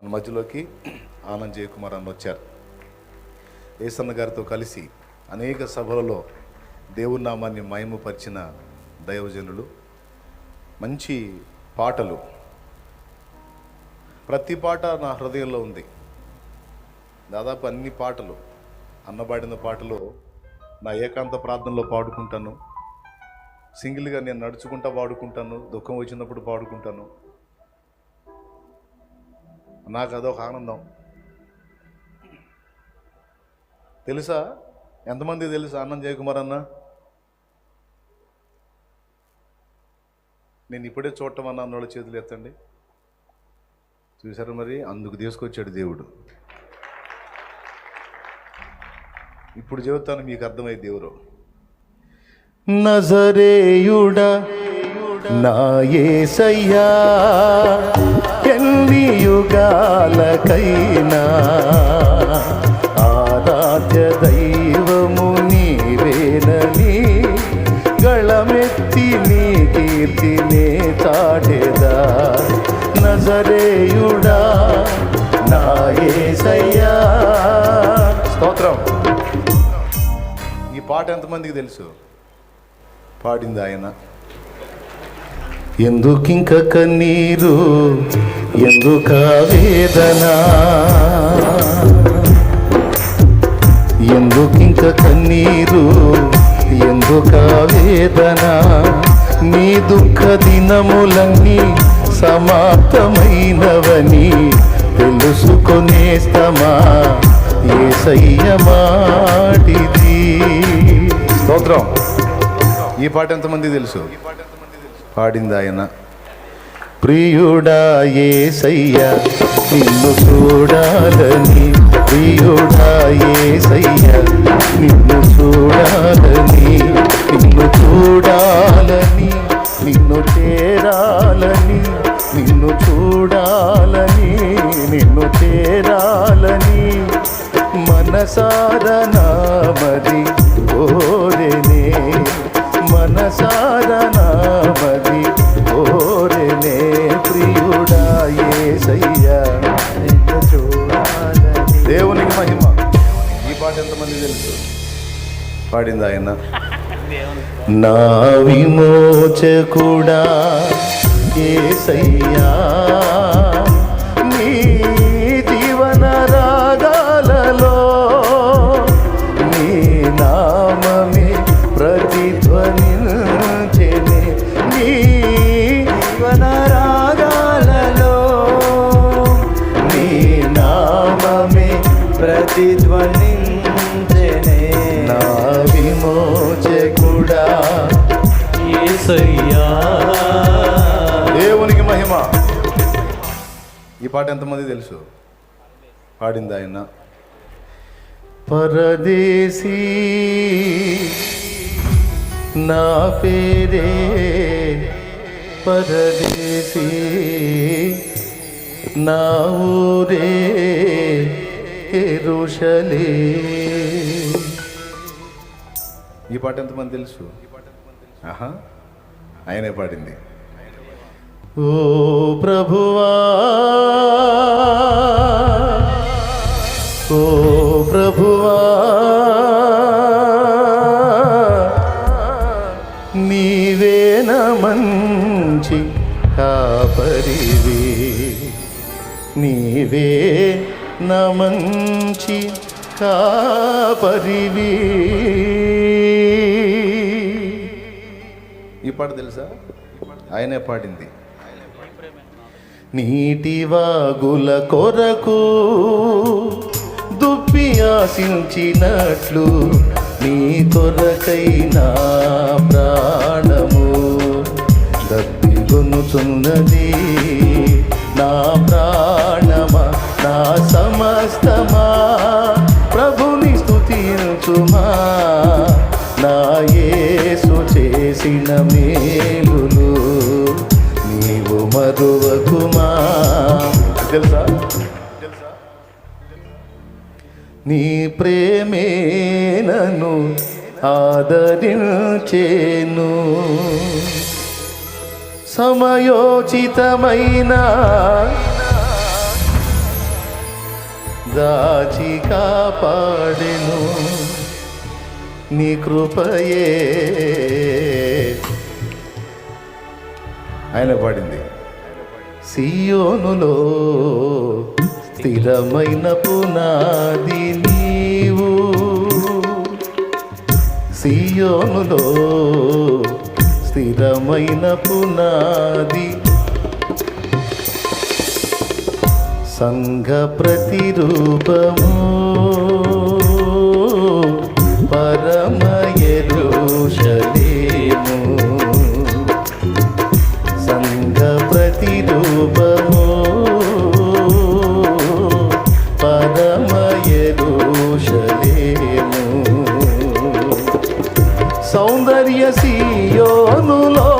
మన మధ్యలోకి ఆనంద్ జయకుమార్ అన్న వచ్చారు. ఏసన్న గారితో కలిసి అనేక సభలలో దేవుని నామాన్ని మహిమపరిచిన దైవజనులు. మంచి పాటలు, ప్రతి పాట నా హృదయంలో ఉంది. దాదాపు అన్ని పాటలు, అన్నబాడిన పాటలు నా ఏకాంత ప్రార్థనలో పాడుకుంటాను. సింగిల్గా నేను నడుచుకుంటా పాడుకుంటాను, దుఃఖం వచ్చినప్పుడు పాడుకుంటాను. నాకు అదొక ఆనందం. తెలుసా, ఎంతమంది తెలుసా ఆనంద్ జయకుమార్ అన్న? నేను ఇప్పుడే చూడటం అన్న అన్నోళ్ళ చేతులు ఎత్తండి. చూసారు మరి, అందుకు తీసుకొచ్చాడు దేవుడు. ఇప్పుడు చెబుతాను, మీకు అర్థమైంది దేవుడు. నజరేయుడా నా యేసయ్యా, ఎన్ని యుగాలకైనా ఆరాధ్య దైవము నీవేనని గళమెత్తి నీ కీర్తినే చాటెదా. నజరేయుడా నా యేసయ్యా. స్తోత్రం. ఈ పాట ఎంతమందికి తెలుసు? పాడింది ఆయన. ఎందుకింక కన్నీరు, ఎందుక వేదన, ఎందుకింక కన్నీరు, ఎందుక వేదన, నీ దుఃఖ దినములన్నీ సమాప్తమైనవని తెలుసుకొనేస్తమా యేసయ్య మాటిది. స్తోత్రం. ఈ పాట ఎంతమంది తెలుసు? పాడింది ఆయన. ప్రియుడా యేసయ్య నిన్ను చూడాలని, ప్రియుడా యేసయ్య నిన్ను చూడాలని, నిన్ను చూడాలని, నిన్ను చేరాలని, నిన్ను చూడాలని, నిన్ను చేరాలని మనసార నామది కోరెనే, మనసార నామది కోరెనే. ప్రియుడా యేసయ్య చూడాలని. దేవునికి మహిమ. ఈ పాట ఎంతమంది తెలుసు? పాడింది ఆయన. నా విమోచకుడా యేసయ్యా, నీ జీవన రాగాలలో నీ నామమే ప్రతిధ్వనించెనే, నీ జీవన రాగాలలో నీ నామమే ప్రతిధ్వనించెనే. నా విమోచకుడా యేసయ్యా. దేవునికి మహిమ. ఈ పాట ఎంతమంది తెలుసు? పాడింది ఆయన. పరదేశీ నా పేరే పరదేశీ, నా ఊరే యెరూషలేం. ఈ పాట ఎంతమంది తెలుసు? ఆహా, ఆయనే పాడింది. ఓ ప్రభువా, ఓ ప్రభువా, నీవేన మంచి కాపరివి, నీవే నా మంచి కాపరివి. ఈ పాట తెలుసా? ఆయనే పాడింది. నీటి వాగుల కొరకు దుప్పి ఆశించినట్లు నీ కొరకైనా ప్రాణము దప్పిగొనుచున్నది. నా ప్రాణమా, నా సమస్తమా ప్రభుని స్తుతించుమా. నా యేసు చేసిన మేలులు నీవు మరువకుమా. తెలుసా? నీ ప్రేమే నన్ను ఆదరించేను, సమయోచితమైన దాచి కాపాడెను నీ కృపయే. ఆయన పాడింది, సియోనులో స్థిరమైన పునాది నీవు, సియోనులో స్థిరమైన పునాది, సంఘ ప్రతిరూపము పరమ యెరూషలేము, సంఘ ప్రతిరూపము పరమ యెరూషలేము, సౌందర్య సియోనులో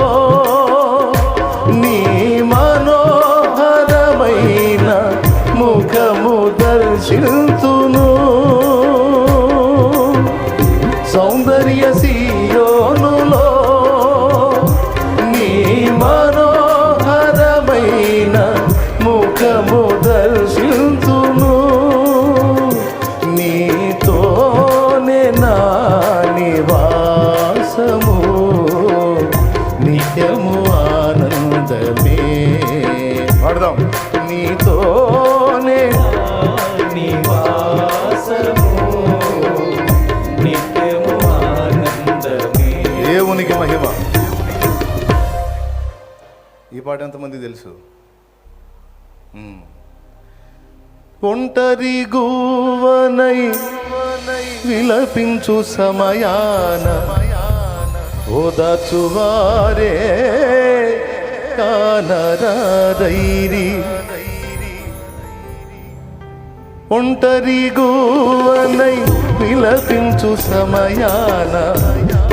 నీ మనోహరమైన ముఖము దర్శింతును, సౌందర్య సియోనులో నీ మనోహరమైన ముఖము దర్శింతును, నీతోనే నా నివాసము నిత్యము ఆనందమే. పాడదాం, నీతోనే నివాసము నిత్యము ఆనందమే. దేవునికి మహిమ. ఈ పాట ఎంతమంది తెలుసు? ఒంటరి గువ్వనై విలపించు సమయాన ఓదాచువారే కానరారైరి, ఒంటరి గువ్వనై విలపించు సమయాన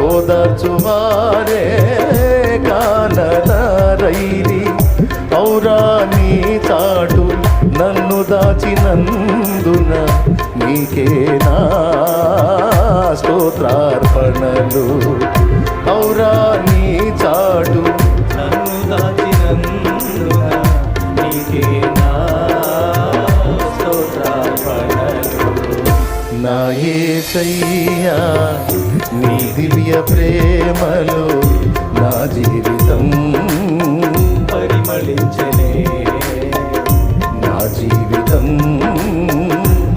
ఓదాచువారే కానరారైరి, ఔరా నీ చాటు నన్ను దాచినందున నీకేనా స్తోత్రార్పణలు, ఔరా నీ చాటు నన్ను దాచినందున నీకేనా స్తోత్రార్పణలు. నా యేసయ్యా నీ దివ్య ప్రేమలో నా జీవితం పరిమళించనే, నా జీవితం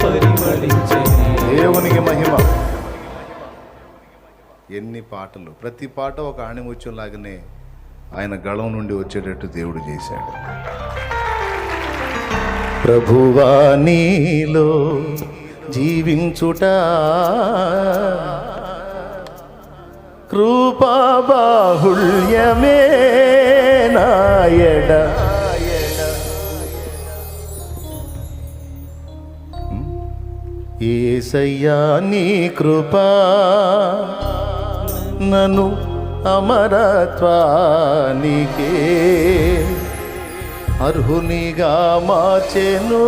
పరిమళించనే. దేవునికి మహిమ. ఎన్ని పాటలు, ప్రతి పాట ఒక ఆణిముత్యం లాగానే ఆయన గళం నుండి వచ్చేటట్టు దేవుడు చేశాడు. ప్రభువా నీలో జీవించుట కృపా బాహుళ్యమే నాయడ, యేసయ్యా నీ కృపా నన్ను అమరత్వానికే అర్హునిగా మార్చెను,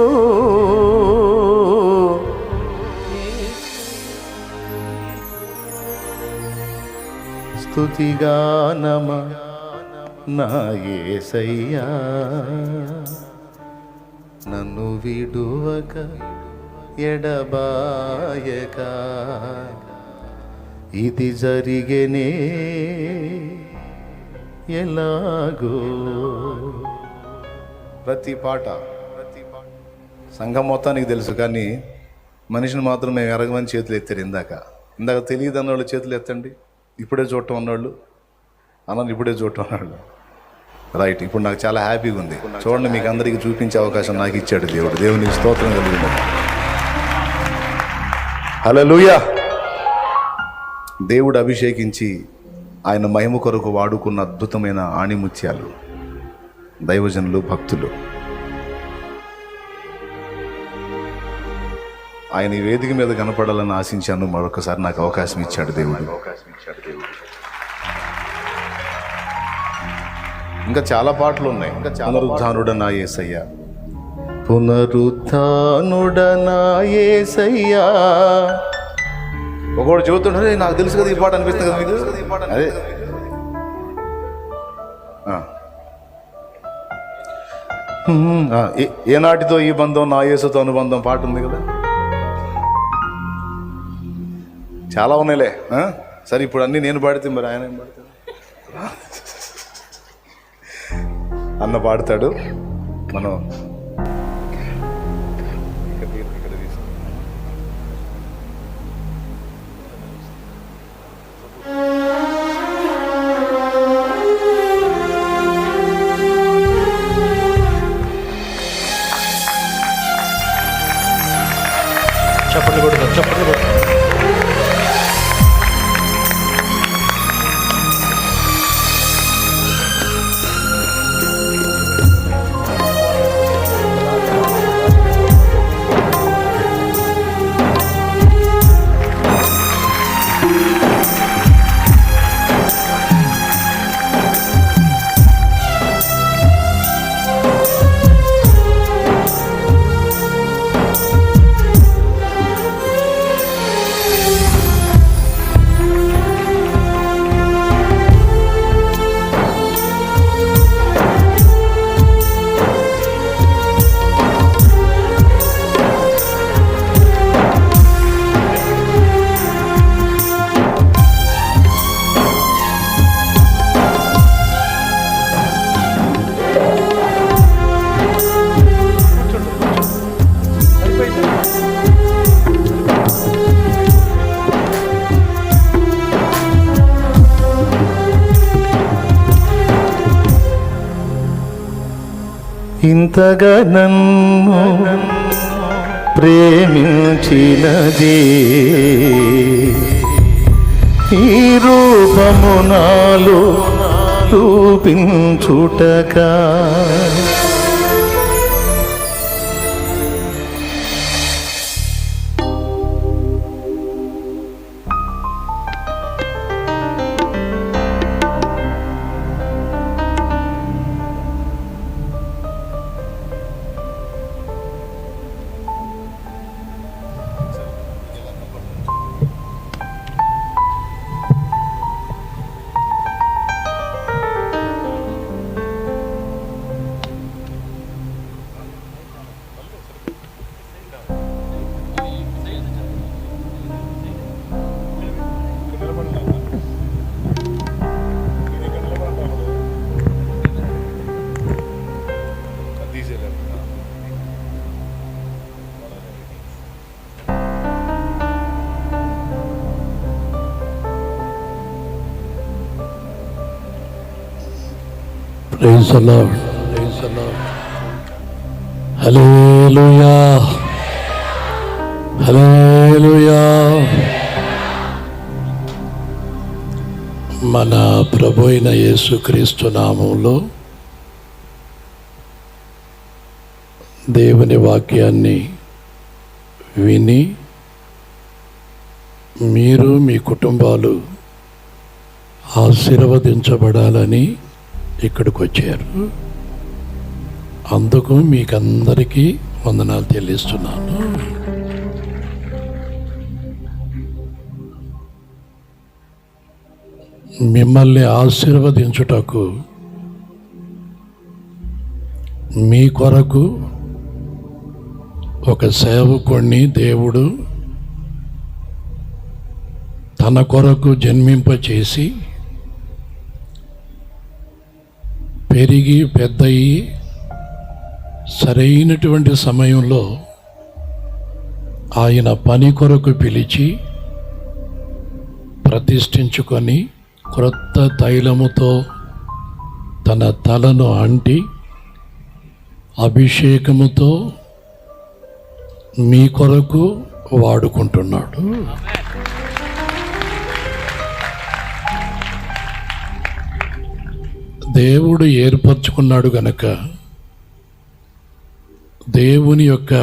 స్తుతిగానమ నా యేసయ్యా నన్ను విడువక ఎడబాయక, ఇది జరిగేనే ఎలాగో. ప్రతి పాట సంఘం మొత్తానికి తెలుసు, కానీ మనిషిని మాత్రం మేము ఎరగమని చేతులు ఎత్తారు. ఇందాక తెలియదు అన్నవాళ్ళు చేతులు ఎత్తండి. ఇప్పుడే చూడటం అన్నవాళ్ళు అన్న, ఇప్పుడే చూడటం అన్నాళ్ళు. రైట్, ఇప్పుడు నాకు చాలా హ్యాపీగా ఉంది. చూడండి, మీకు అందరికీ చూపించే అవకాశం నాకు ఇచ్చాడు దేవుడు. దేవునికి స్తోత్రం కలిగింది. హల్లెలూయా. దేవుడు అభిషేకించి ఆయన మహిమ కొరకు వాడుకున్న అద్భుతమైన ఆణిముత్యాలు దైవజనులు, భక్తులు. ఆయన ఈ వేదిక మీద కనపడాలని ఆశించాను. మరొకసారి నాకు అవకాశం ఇచ్చాడు దేవుడు. ఇంకా చాలా పాటలు ఉన్నాయి. పునరుద్ధానుడనా యేసయ్యా, పునరుద్ధానుడనా యేసయ్యా. ఒకడు చెబుతుంటే నాకు తెలుసు కదా ఈ పాట అనిపిస్తుంది కదా మీకు. అదే ఏనాటితో ఈ బంధం నా యేసుతో అనుబంధం పాట ఉంది కదా, చాలా ఉన్నాయిలే. సరే ఇప్పుడు అన్నీ నేను పాడితే మరి ఆయన ఏం పాడతాడు? అన్న పాడతాడు. మనం చప్పట్లు కొడతాం, చప్పట్లు కొడతాం. ఇంతగా నన్ను ప్రేమించినదే ఈ రూపము నాలో చూపించుటకా, Praise the Lord. Praise the Lord. Hallelujah. Hallelujah. మన ప్రభు అయిన యేసుక్రీస్తు నామములో దేవుని వాక్యాన్ని విని మీరు మీ కుటుంబాలు ఆశీర్వదించబడాలని ఇక్కడికి వచ్చారు. అందుకు మీకందరికీ వందనాలు చెల్లిస్తున్నాను. మిమ్మల్ని ఆశీర్వదించుటకు మీ కొరకు ఒక సేవకుణ్ణి దేవుడు తన కొరకు జన్మింపచేసి పెరిగి పెద్దయి సరైనటువంటి సమయంలో ఆయన పని కొరకు పిలిచి ప్రతిష్ఠించుకొని క్రొత్త తైలముతో తన తలను అంటి అభిషేకముతో మీ కొరకు వాడుకుంటున్నాడు. దేవుడు ఏర్పరచుకున్నాడు గనక దేవుని యొక్క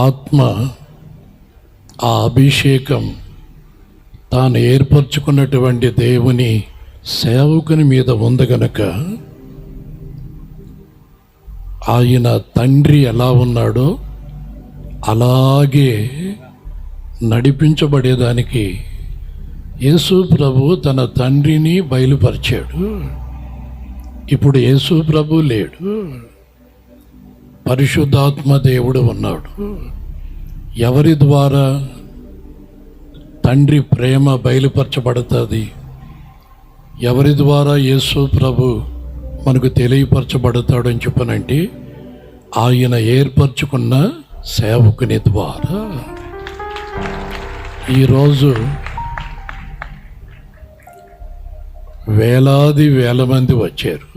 ఆత్మ, ఆ అభిషేకం తాను ఏర్పరచుకున్నటువంటి దేవుని సేవకుని మీద ఉంది గనక ఆయన తండ్రి ఎలా ఉన్నాడో అలాగే నడిపించబడేదానికి యేసు ప్రభు తన తండ్రిని బయలుపరిచాడు. ఇప్పుడు యేసు ప్రభు లేడు, పరిశుద్ధాత్మ దేవుడు ఉన్నాడు. ఎవరి ద్వారా తండ్రి ప్రేమ బయలుపరచబడుతుంది, ఎవరి ద్వారా యేసు ప్రభు మనకు తెలియపరచబడతాడని చెప్పనంటే ఆయన ఏర్పరచుకున్న సేవకుని ద్వారా. ఈరోజు వేలాది వేల మంది వచ్చారు.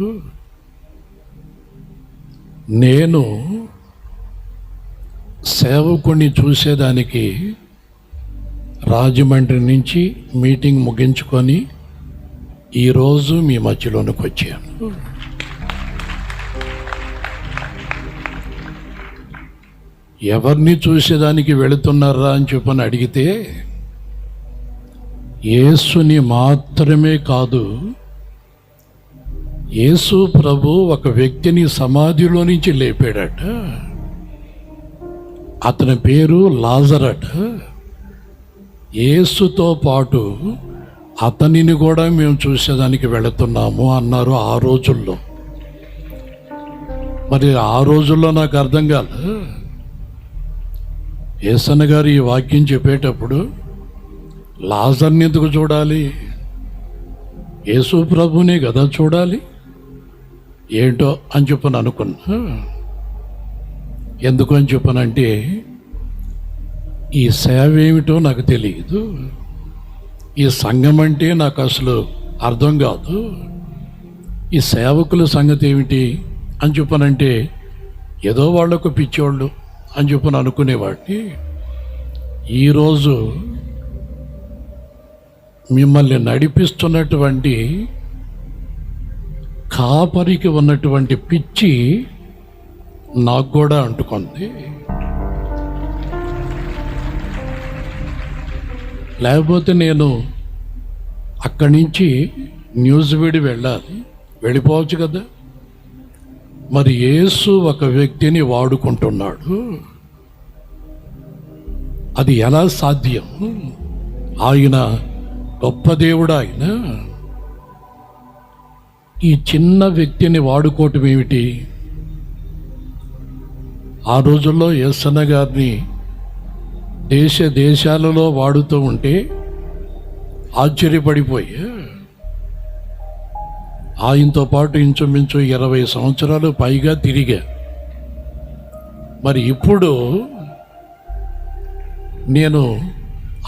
నేను సేవకుని చూసేదానికి రాజమండ్రి నుంచి మీటింగ్ ముగించుకొని ఈరోజు మీ మధ్యలోనికి వచ్చాను. ఎవరిని చూసేదానికి వెళుతున్నారా అని చెప్పని అడిగితే యేసుని మాత్రమే కాదు, యేసు ప్రభు ఒక వ్యక్తిని సమాధిలో నుంచి లేపాడట. అతని పేరు లాజరట. యేసుతో పాటు అతనిని కూడా మేము చూసేదానికి వెళుతున్నాము అన్నారు ఆ రోజుల్లో. మరి ఆ రోజుల్లో నాకు అర్థం కాదు. యేసన్న గారు ఈ వాక్యం చెప్పేటప్పుడు లాజర్ని ఎందుకు చూడాలి? యేసు ప్రభునే కదా చూడాలి. ఏంటో అని చెప్పని అనుకున్నా. ఎందుకు అని చెప్పనంటే ఈ సేవ ఏమిటో నాకు తెలియదు, ఈ సంఘం అంటే నాకు అసలు అర్థం కాదు, ఈ సేవకుల సంగతి ఏమిటి అని చెప్పనంటే ఏదో వాళ్ళకు పిచ్చోళ్ళు అని చెప్పని అనుకునేవాడిని. ఈరోజు మిమ్మల్ని నడిపిస్తున్నటువంటి కాపరికి ఉన్నటువంటి పిచ్చి నాకు కూడా అంటుకుంది. లేకపోతే నేను అక్కడి నుంచి న్యూస్ విడి వెళ్ళిపోవచ్చు కదా. మరి యేసు ఒక వ్యక్తిని వాడుకుంటున్నాడు. అది ఎలా సాధ్యం? ఆయన గొప్ప దేవుడు. ఆయన ఈ చిన్న వ్యక్తిని వాడుకోవటం ఏమిటి? ఆ రోజుల్లో యేసన్న గారిని దేశాలలో వాడుతూ ఉంటే ఆశ్చర్యపడిపోయా. ఆయనతో పాటు ఇంచుమించు 20 సంవత్సరాలు పైగా తిరిగా. మరి ఇప్పుడు నేను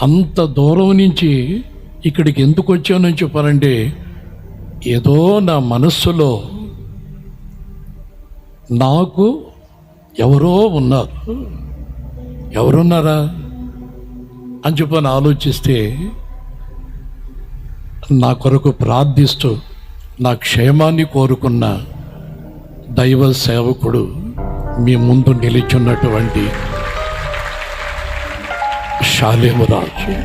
అంత దూరం నుంచి ఇక్కడికి ఎందుకు వచ్చానని చెప్పానంటే ఏదో నా మనస్సులో నాకు ఎవరో ఉన్నారు. ఎవరున్నారా అని చెప్పని ఆలోచిస్తే నా కొరకు ప్రార్థిస్తూ నా క్షేమాన్ని కోరుకున్న దైవ సేవకుడు మీ ముందు నిలిచున్నటువంటి షాలేమురాజు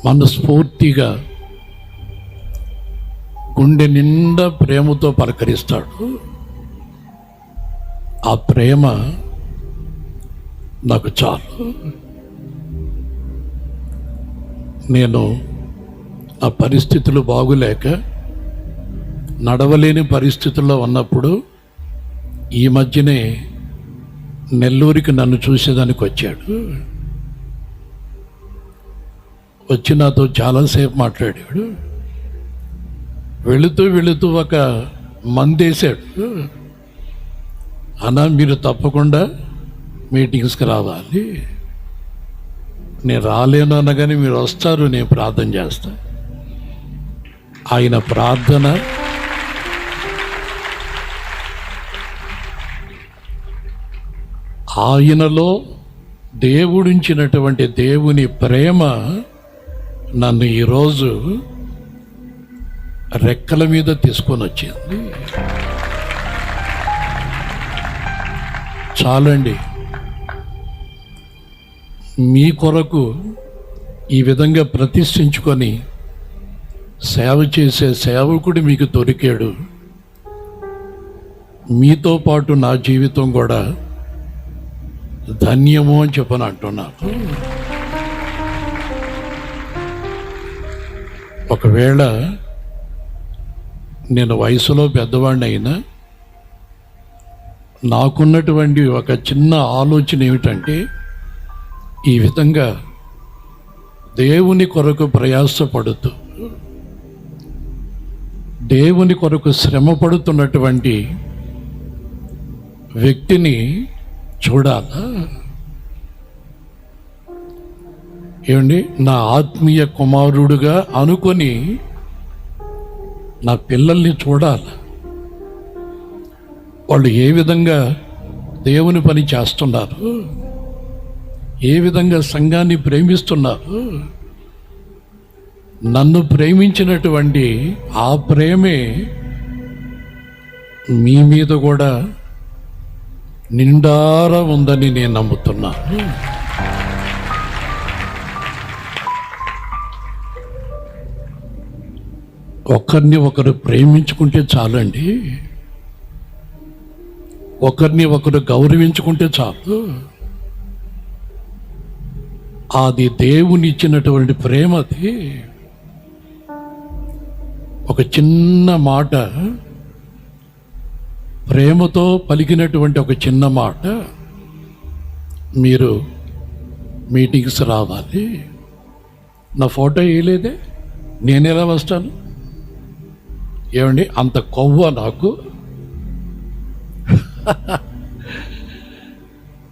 మనస్ఫూర్తిగా గుండె నిండా ప్రేమతో పలకరిస్తాడు. ఆ ప్రేమ నాకు చాలు. నేను ఆ పరిస్థితులు బాగులేక నడవలేని పరిస్థితుల్లో ఉన్నప్పుడు ఈ మధ్యనే నెల్లూరికి నన్ను చూసేదానికి వచ్చాడు. వచ్చి నాతో చాలాసేపు మాట్లాడాడు. వెళుతూ ఒక మందేశాడు. అన్నా మీరు తప్పకుండా మీటింగ్స్కి రావాలి, నేను రాలేను అనగానే మీరు వస్తారు, నేను ప్రార్థన చేస్తా. ఆయన ప్రార్థన ఆయనలో దేవుడించినటువంటి దేవుని ప్రేమ నన్ను ఈరోజు రెక్కల మీద తీసుకొని వచ్చింది. చాలండి, మీ కొరకు ఈ విధంగా ప్రతిష్ఠించుకొని సేవ చేసే సేవకుడు మీకు దొరికాడు. మీతో పాటు నా జీవితం కూడా ధన్యము అని చెప్పని అంటున్నాను. ఒకవేళ నేను వయసులో పెద్దవాడిని అయినా నాకున్నటువంటి ఒక చిన్న ఆలోచన ఏమిటంటే, ఈ విధంగా దేవుని కొరకు ప్రయాసపడుతూ దేవుని కొరకు శ్రమ పడుతున్నటువంటి వ్యక్తిని చూడాలా? ఏమండి, నా ఆత్మీయ కుమారుడుగా అనుకొని నా పిల్లల్ని చూడాలి. వాళ్ళు ఏ విధంగా దేవుని పని చేస్తున్నారు, ఏ విధంగా సంఘాన్ని ప్రేమిస్తున్నారు. నన్ను ప్రేమించినటువంటి ఆ ప్రేమే మీ మీద కూడా నిండారా ఉందని నేను నమ్ముతున్నాను. ఒకరిని ఒకరు ప్రేమించుకుంటే చాలండి, ఒకరిని ఒకరు గౌరవించుకుంటే చాలు. అది దేవుని ఇచ్చినటువంటి ప్రేమ. అది ఒక చిన్న మాట, ప్రేమతో పలికినటువంటి ఒక చిన్న మాట. మీరు మీటింగ్స్ రావాలి, నా ఫోటో వేయలేదే, నేనెలా వస్తాను? ఏమండి, అంత కొవ్వ నాకు?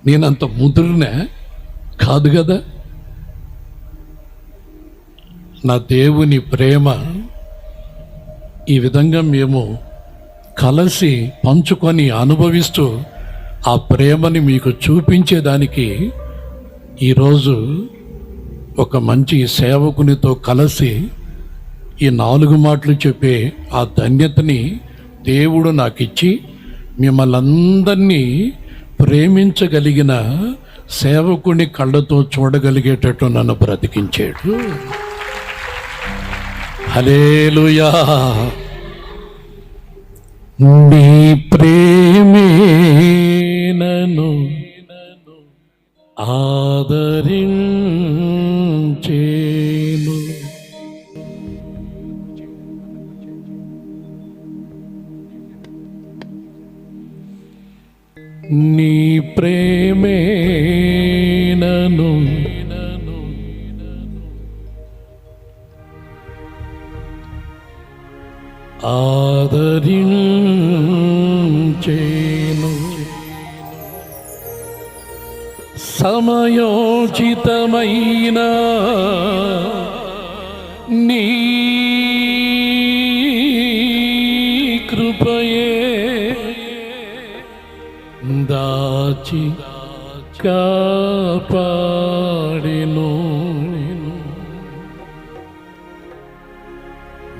నేనంత ముదురునే కాదు కదా. నా దేవుని ప్రేమ ఈ విధంగా మేము కలిసి పంచుకొని అనుభవిస్తూ ఆ ప్రేమని మీకు చూపించేదానికి ఈరోజు ఒక మంచి సేవకునితో కలిసి ఈ 4 మాటలు చెప్పే ఆ ధన్యతని దేవుడు నాకు ఇచ్చి మిమ్మల్ని అందరినీ ప్రేమించగలిగిన సేవకుని కళ్ళతో చూడగలిగేటట్టు నన్ను బ్రతికించాడు. హల్లెలూయా. నీ ప్రేమే నన్ను ఆదరించేను, నీ ప్రేమే నన్ను ఆదరించేను. సమయోచితమైన నీ కృపయే దాచి కాపాడెను.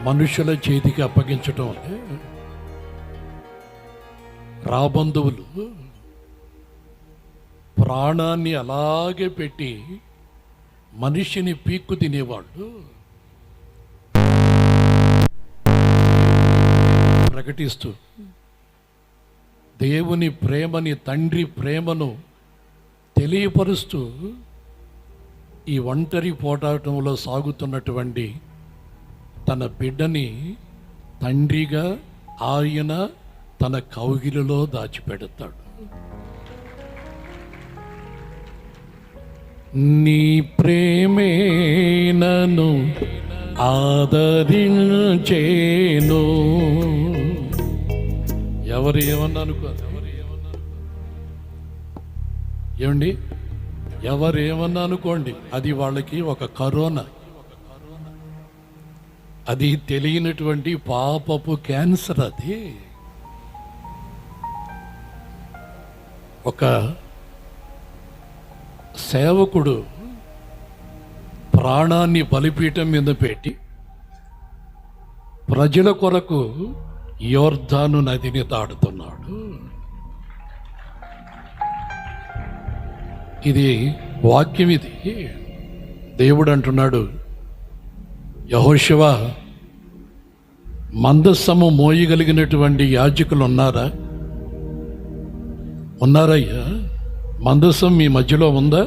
మనుషుల చేతికి అప్పగించటం అంటే, రాబంధువులు ప్రాణాన్ని అలాగే పెట్టి మనిషిని పీక్కు తినేవాళ్ళు ప్రకటిస్తూ దేవుని ప్రేమని, తండ్రి ప్రేమను తెలియపరుస్తూ ఈ ఒంటరి పోరాటంలో సాగుతున్నటువంటి తన బిడ్డని తండ్రిగా ఆయన తన కౌగిలిలో దాచిపెడతాడు. నీ ప్రేమే నన్ను ఆదరించేను. ఎవరు ఏమన్నా అనుకో, ఏమండి, ఎవరేమన్నా అనుకోండి, అది వాళ్ళకి ఒక కరోనా, అది తెలియనటువంటి పాపపు క్యాన్సర్. అది ఒక సేవకుడు ప్రాణాన్ని బలిపీఠం మీద పెట్టి ప్రజల కొరకు యోర్దాను నదిని దాటుతున్నాడు. ఇది వాక్యం. ఇది దేవుడు అంటున్నాడు, యెహోషువ, మందస్సము మోయగలిగినటువంటి యాజకులు ఉన్నారా? ఉన్నారయ్యా. మందస్సం మీ మధ్యలో ఉందా?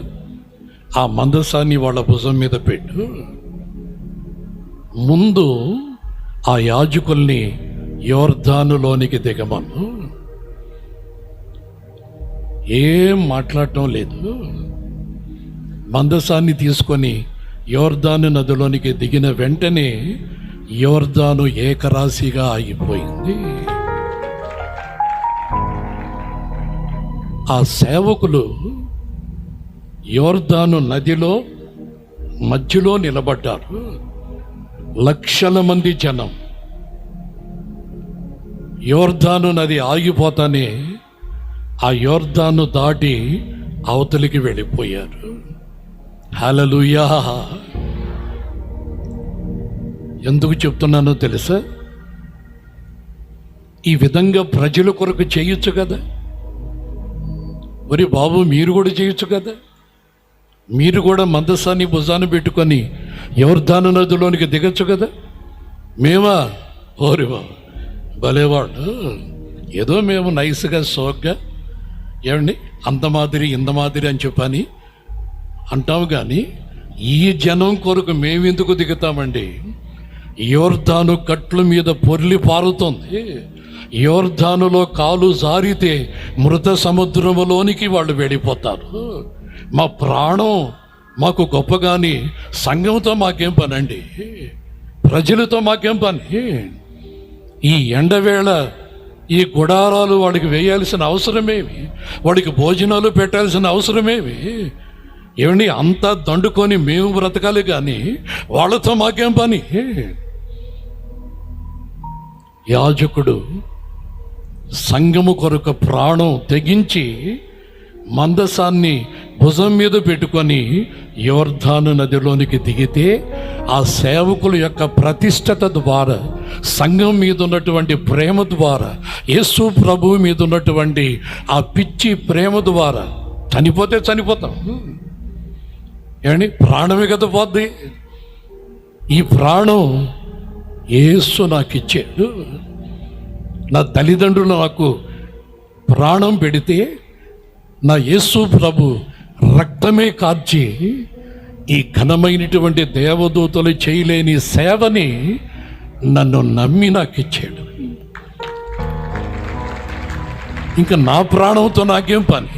ఆ మందస్సాన్ని వాళ్ళ భుజం మీద పెట్టు. ముందు ఆ యాజకుల్ని యోర్దానులోనికి దిగమను. ఏం మాట్లాడటం లేదు. మందసాన్ని తీసుకొని యోర్దాను నదిలోనికి దిగిన వెంటనే యోర్దాను ఏకరాశిగా ఆగిపోయింది. ఆ సేవకులు యోర్దాను నదిలో మధ్యలో నిలబడ్డారు. లక్షల మంది జనం. యోర్దాను నది ఆగిపోతానే ఆ యోర్దాను దాటి అవతలికి వెళ్ళిపోయారు. హల్లెలూయా. ఎందుకు చెప్తున్నానో తెలుసా? ఈ విధంగా ప్రజల కొరకు చేయొచ్చు కదా. మరి బాబు, మీరు కూడా చేయొచ్చు కదా. మీరు కూడా మందసాన్ని భుజాన్ని పెట్టుకొని యోర్దాను నదిలోనికి దిగచ్చు కదా. మేమా? ఓరి బాబు, భలేవాడు. ఏదో మేము నైస్గా సోగ్గా ఏమండి అంత మాదిరి ఇంత మాదిరి అని చెప్పని అంటాము, కానీ ఈ జనం కొరకు మేమెందుకు దిగుతామండి? యోర్దాను కట్ల మీద పొర్లి పారుతుంది. యోర్దానులో కాలు జారితే మృత సముద్రములోనికి వాళ్ళు వెళ్ళిపోతారు. మా ప్రాణం మాకు గొప్ప, కానీ సంఘంతో మాకేం పని అండి? ప్రజలతో మాకేం పని? ఈ ఎండవేళ ఈ గుడారాలు వాడికి వేయాల్సిన అవసరమేమి? వాడికి భోజనాలు పెట్టాల్సిన అవసరమేమి? ఏమండి, అంతా దండుకొని మేము బ్రతకాలి, కానీ వాళ్ళతో మాకేం పని? యాజకుడు సంఘము కొరకు ప్రాణం తెగించి మందసాన్ని భుజం మీద పెట్టుకొని యోర్దాను నదిలోనికి దిగితే ఆ సేవకుల యొక్క ప్రతిష్టత ద్వారా, సంఘం మీద ఉన్నటువంటి ప్రేమ ద్వారా, యేసు ప్రభువు మీద ఉన్నటువంటి ఆ పిచ్చి ప్రేమ ద్వారా చనిపోతే చనిపోతాం. ఏమండి, ప్రాణమే కదా పోద్ది. ఈ ప్రాణం యేసు నాకు ఇచ్చాడు. నా తల్లిదండ్రులు నాకు ప్రాణం పెడితే నా యేసు ప్రభు రక్తమే కార్చి ఈ ఘనమైనటువంటి దేవదూతలు చేయలేని సేవని నన్ను నమ్మి నాకు ఇచ్చాడు. ఇంకా నా ప్రాణంతో నాకేం పని?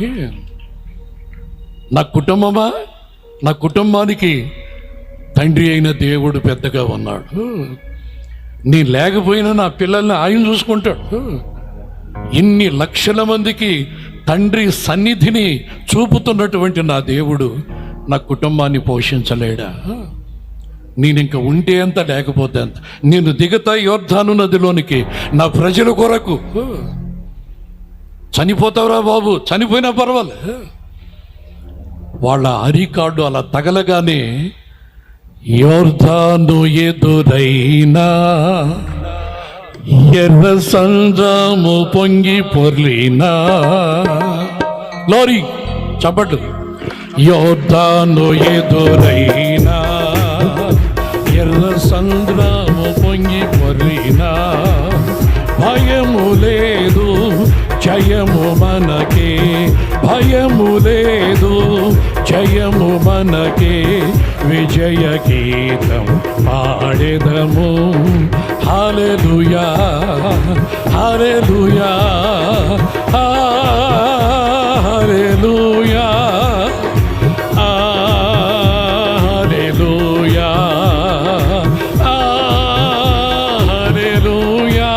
నా కుటుంబమా? నా కుటుంబానికి తండ్రి అయిన దేవుడు పెద్దగా ఉన్నాడు. నీ లేకపోయినా నా పిల్లల్ని ఆయన చూసుకుంటాడు. ఇన్ని లక్షల మందికి తండ్రి సన్నిధిని చూపుతున్నటువంటి నా దేవుడు నా కుటుంబాన్ని పోషించలేడా? నేను ఇంక ఉంటే ఎంత, లేకపోతే ఎంత. నేను దిగుతా యోర్దాను నదిలోనికి నా ప్రజల కొరకు. చనిపోతావురా బాబు, చనిపోయినా పర్వాలే. వాళ్ళ అరికాడు అలా తగలగానే యోర్దాను ఎదురైనా ఎర్ర సంద్రము పొంగి పొర్లినా. లోరీ చప్పట్లు. యోర్దాను ఎదురైనా ఎర్ర సంద్రము పొంగి పొర్లినా. భయము లేదు, జయము మనకే. భయము లేదు, జయము మనకే. విజయ గీతం పాడెదము. హల్లెలూయా, హల్లెలూయా, హల్లెలూయా, హల్లెలూయా, హల్లెలూయా,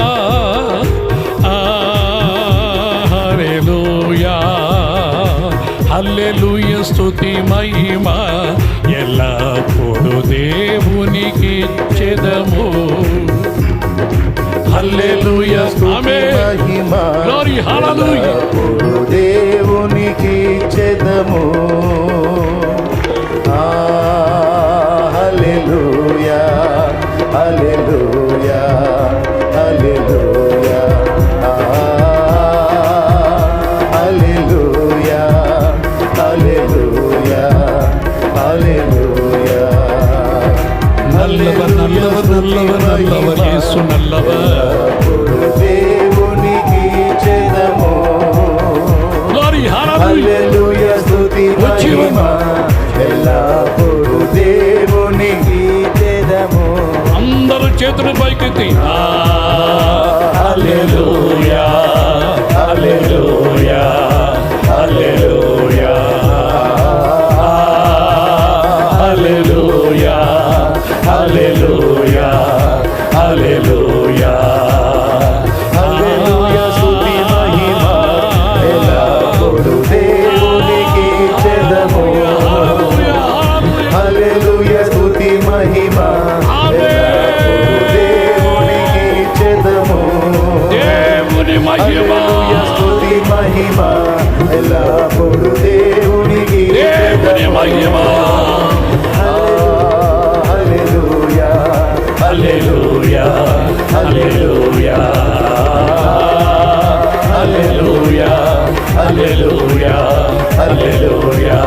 హల్లెలూయా, హల్లెలూయా. స్తుతి మహిమ ఎల్లప్పుడు దేవునికి ఇచ్చెదము. హల్లెలూయా, మహిమ గ్లోరీ, హల్లెలూయా. దేవునికి ఇచ్చెదము. హల్లెలూయా, హల్లెలూయా, హల్లెలూయా, హల్లెలూయా, హల్లెలూయా, హల్లెలూయా. నల్లవ నల్లవ నల్లవ నల్లవ యేసు నల్లవ. దేవునికి చెదము. గ్లోరీ, హల్లెలూయా. స్తుతి మహిమ ఎల్లప్పుడు దేవునికి చెదము. అందరూ చేతులు పైకెత్తి హల్లెలూయా, హల్లెలూయా, హల్లెలూయా. ఎల్లప్పుడు దేవునికి దేవుని మహిమ. హల్లెలూయా హల్లెలూయా హల్లెలూయా హల్లెలూయా హల్లెలూయా హల్లెలూయా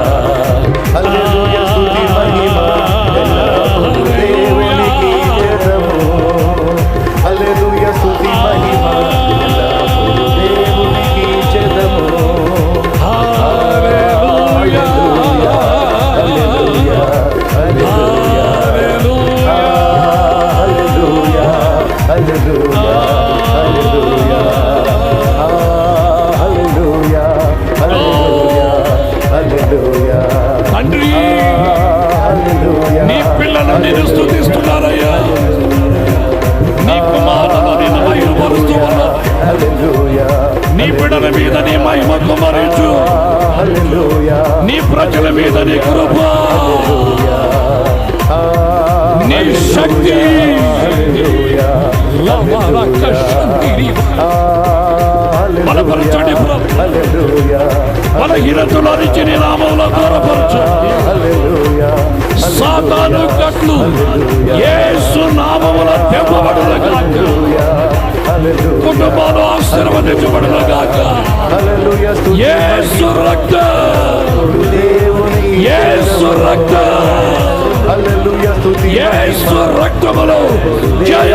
హల్లెలూయా స్తుతి మహిమ ఎల్లప్పుడు దేవునికి చేతము. హల్లెలూయా స్తుతి మహిమ ఎల్లప్పుడు దేవునికి చేతము. హల్లెలూయా హల్లెలూయా హల్లెలూయా హల్లెలూయా హల్లెలూయా హల్లెలూయా హల్లెలూయా హల్లెలూయా తండ్రి, నీ పిల్లలు నిన్ను స్తుతిస్తున్నారయ్యా. నీ కుమారులు నిన్ను మహిమపరుస్తూ ఉన్నారు. నీ బిడ్డల మీద నీ మహిమ కుమరించు. నీ ప్రజల మీద నీ కృప, నీ శక్తి బలపరచండి ప్రభు. బలహీనతలో నుంచి నీ నామములో దూరపరచు. సాతాను కట్లు యేసు నామములో తెప్పబడునుగాక. కుటుంబాలు ఆశీర్వదించబడునుగాక. యేసు రక్తం, యేసు రక్తం, యేసు రక్తములో జయ.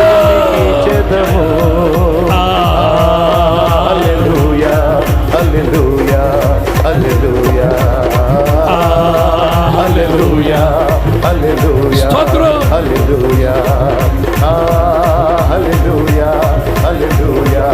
స్తోత్రం. హల్లెలూయా హల్లెలూయా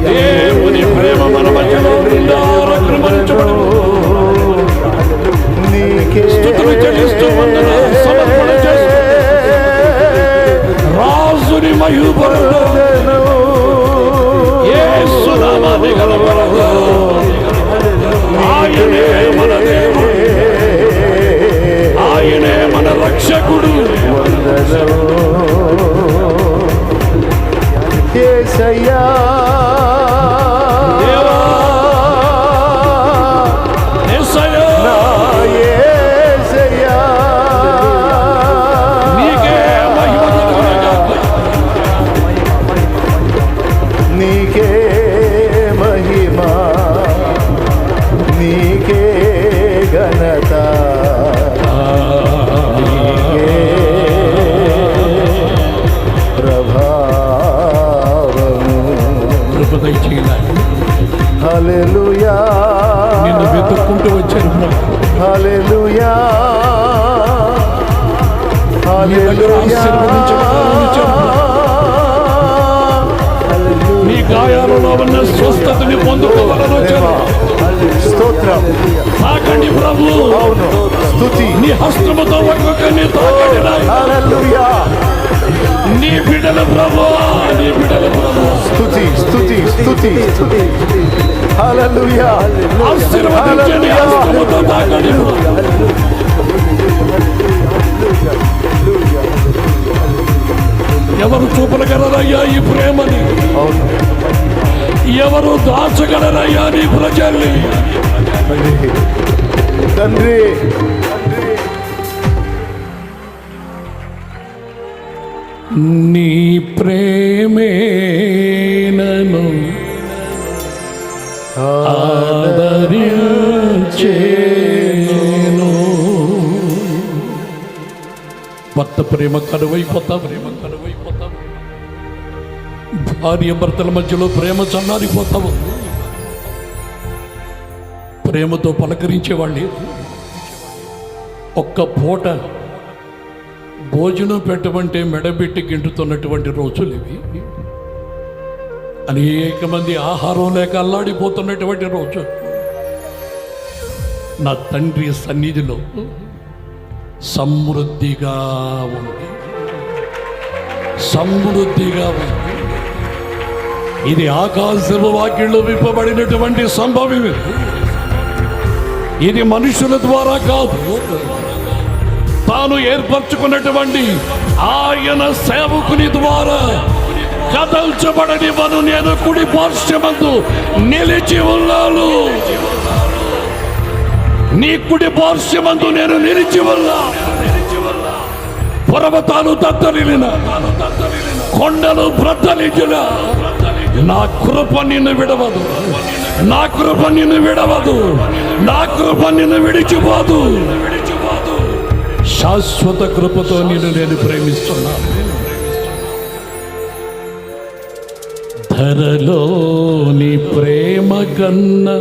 దేవుని ప్రేమ మన మధ్యలో స్తుతులు చెల్లిస్తూ వందనాలు సమర్పణ చేస్తూ రాజుని మహిమపరుస్తూ యేసు నామాన్ని గలపరుస్తూ ఆయనే మన దేవుడు, ఆయనే మన రక్షకుడు. యేసయ్యా దేవా, యేసయ్యా, యేసయ్యా నీకే మహిమ కలుగునుగాక. నీకే మహిమ, నీకే ఘనత, నీకే ప్రభావము. కృప దయచేయాలి. హల్లెలూయా నిన్ను వెతుక్కుంటూ వచ్చారు ప్రభు. హల్లెలూయా నీ దగ్గర ఆశీర్వదించబడాలని వచ్చారు ప్రభు. నీ గాయాలలో ఉన్న స్వస్థతని పొందుకోవాలని వచ్చారు. స్తోత్రం. తాకండి ప్రభు. అవును, స్తుతి. నీ హస్తముతో ఒక్కొక్కరిని తాకండి నాయనా. హల్లెలూయా. నీ బిడ్డల ప్రభు, నీ బిడ్డల ప్రభు. స్తుతి స్తుతి స్తుతి స్తుతి. హల్లెలూయా. ఆశీర్వదించండి, హస్తముతో తాకండి ప్రభు. ఎవరు చూపగలరయ్యా ఈ ప్రేమని? అవును. ఎవరు దాచగలరయ్యా నీ ప్రజల్ని? తండ్రి, నీ ప్రేమే భర్త ప్రేమ కరువైపోతాం, భార్య భర్తల మధ్యలో ప్రేమ చల్లారిపోతావు. ప్రేమతో పలకరించేవాళ్ళు ఒక్క పూట భోజనం పెట్టమంటే మెడబెట్టి గింటుతున్నటువంటి రోజులు ఇవి. అనేక మంది ఆహారం లేక అల్లాడిపోతున్నటువంటి రోజు. నా తండ్రి సన్నిధిలో సమృద్ధిగా ఉంది, సమృద్ధిగా ఉంది. ఇది ఆకాశపు వాక్యంలో విప్పబడినటువంటి సంభవం. ఇది మనుషుల ద్వారా కాదు, తాను ఏర్పరచుకున్నటువంటి ఆయన సేవకుని ద్వారా కదల్చబడనివ్వను, నేను కుడి పార్శ్వమందు నిలిచి ఉన్నాను. నీ కుడి పార్శ్వమందు నేను నిలిచి ఉన్నా. పర్వతాలు తత్తరిలిన, కొండలు బ్రద్దలించిన, నా కృప నిన్ను విడవదు, నా కృప నిన్ను విడవదు, నా కృప నిన్ను విడిచిపోదు. శాశ్వత కృపతో నిన్ను నేను ప్రేమిస్తున్నాను. ధరలోని ప్రేమ కన్నా